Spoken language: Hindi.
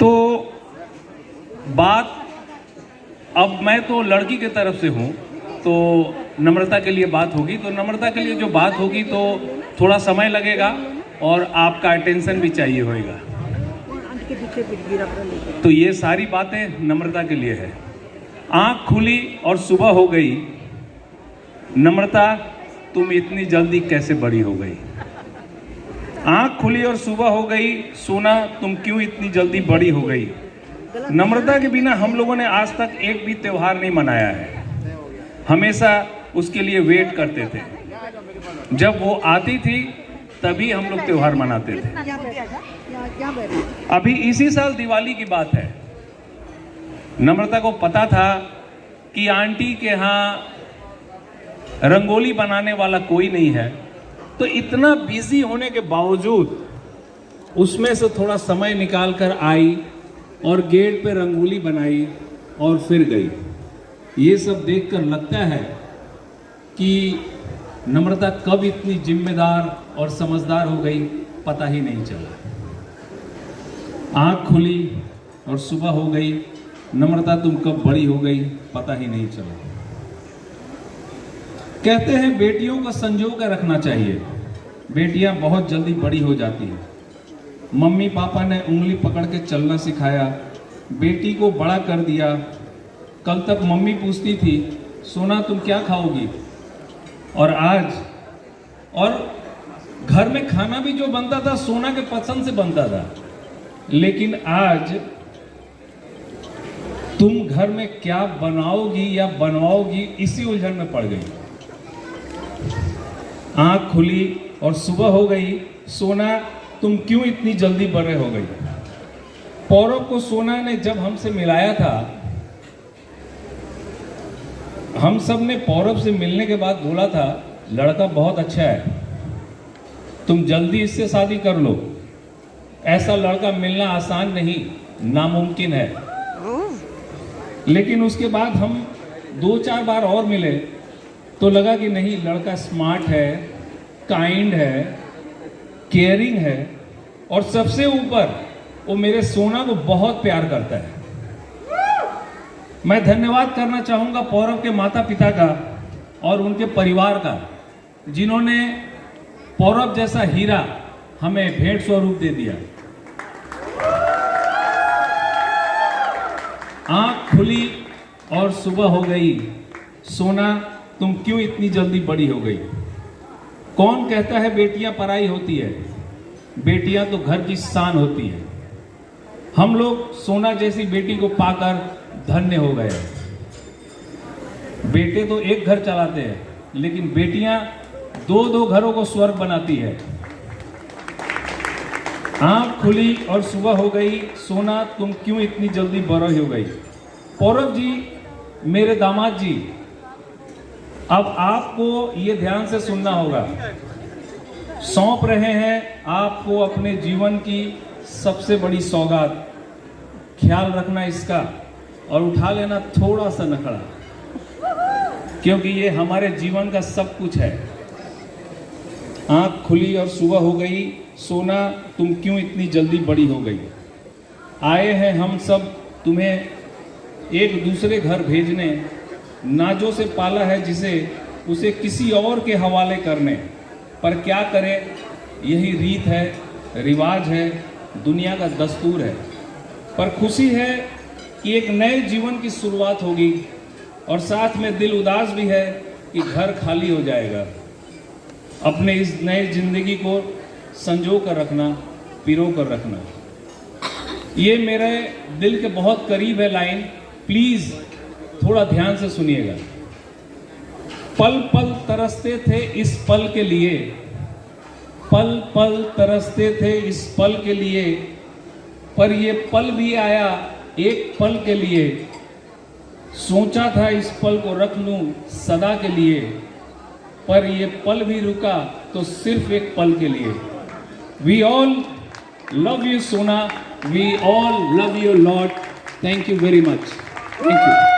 तो बात अब मैं तो लड़की की तरफ से हूँ, तो नम्रता के लिए बात होगी, तो नम्रता के लिए जो बात होगी तो थोड़ा समय लगेगा और आपका अटेंशन भी चाहिए होगा। तो ये सारी बातें नम्रता के लिए है। आँख खुली और सुबह हो गई, नम्रता तुम इतनी जल्दी कैसे बड़ी हो गई। आँख खुली और सुबह हो गई, सोना तुम क्यों इतनी जल्दी बड़ी हो गई। नम्रता के बिना हम लोगों ने आज तक एक भी त्योहार नहीं मनाया है। हमेशा उसके लिए वेट करते थे, जब वो आती थी तभी हम लोग त्योहार मनाते थे। अभी इसी साल दिवाली की बात है। नम्रता को पता था कि आंटी के यहाँ रंगोली बनाने वाला कोई नहीं है, तो इतना बिजी होने के बावजूद उसमें से थोड़ा समय निकाल कर आई और गेट पे रंगोली बनाई और फिर गई। ये सब देखकर लगता है कि नम्रता कब इतनी जिम्मेदार और समझदार हो गई, पता ही नहीं चला। आँख खुली और सुबह हो गई, नम्रता तुम कब बड़ी हो गई, पता ही नहीं चला। कहते हैं बेटियों को संजो कर रखना चाहिए, बेटियां बहुत जल्दी बड़ी हो जाती हैं। मम्मी पापा ने उंगली पकड़ के चलना सिखाया, बेटी को बड़ा कर दिया। कल तक मम्मी पूछती थी, सोना तुम क्या खाओगी, और आज घर में खाना भी जो बनता था सोना के पसंद से बनता था, लेकिन आज तुम घर में क्या बनाओगी या बनवाओगी इसी उलझन में पड़ गई। आँख खुली और सुबह हो गई, सोना तुम क्यों इतनी जल्दी बड़े हो गई। पौरव को सोना ने जब हमसे मिलाया था, हम सब ने पौरव से मिलने के बाद बोला था लड़का बहुत अच्छा है, तुम जल्दी इससे शादी कर लो। ऐसा लड़का मिलना आसान नहीं, नामुमकिन है। लेकिन उसके बाद हम 2-4 बार और मिले तो लगा कि नहीं, लड़का स्मार्ट है, काइंड है, केयरिंग है, और सबसे ऊपर वो मेरे सोना को बहुत प्यार करता है। मैं धन्यवाद करना चाहूंगा पौरव के माता पिता का और उनके परिवार का, जिन्होंने पौरव जैसा हीरा हमें भेंट स्वरूप दे दिया। आंख खुली और सुबह हो गई, सोना तुम क्यों इतनी जल्दी बड़ी हो गई। कौन कहता है बेटियां पराई होती है, बेटियां तो घर की शान होती है। हम लोग सोना जैसी बेटी को पाकर धन्य हो गए। बेटे तो एक घर चलाते हैं, लेकिन बेटियां 2-2 घरों को स्वर्ग बनाती है। आंख खुली और सुबह हो गई, सोना तुम क्यों इतनी जल्दी बड़ी हो गई। पौरव जी, मेरे दामाद जी, अब आपको ये ध्यान से सुनना होगा। सौंप रहे हैं आपको अपने जीवन की सबसे बड़ी सौगात। ख्याल रखना इसका और उठा लेना थोड़ा सा नखड़ा, क्योंकि ये हमारे जीवन का सब कुछ है। आंख खुली और सुबह हो गई, सोना तुम क्यों इतनी जल्दी बड़ी हो गई। आए हैं हम सब तुम्हें एक दूसरे घर भेजने, नाजों से पाला है जिसे, उसे किसी और के हवाले करने। पर क्या करें, यही रीत है, रिवाज है, दुनिया का दस्तूर है। पर खुशी है कि एक नए जीवन की शुरुआत होगी, और साथ में दिल उदास भी है कि घर खाली हो जाएगा। अपने इस नए जिंदगी को संजो कर रखना, पिरो कर रखना। ये मेरे दिल के बहुत करीब है लाइन, प्लीज थोड़ा ध्यान से सुनिएगा। पल पल तरसते थे इस पल के लिए, पल पल तरसते थे इस पल के लिए, पर ये पल भी आया एक पल के लिए। सोचा था इस पल को रख लूं सदा के लिए, पर ये पल भी रुका तो सिर्फ एक पल के लिए। We all love you Sona, we all love you lot. Thank you very much. Thank you.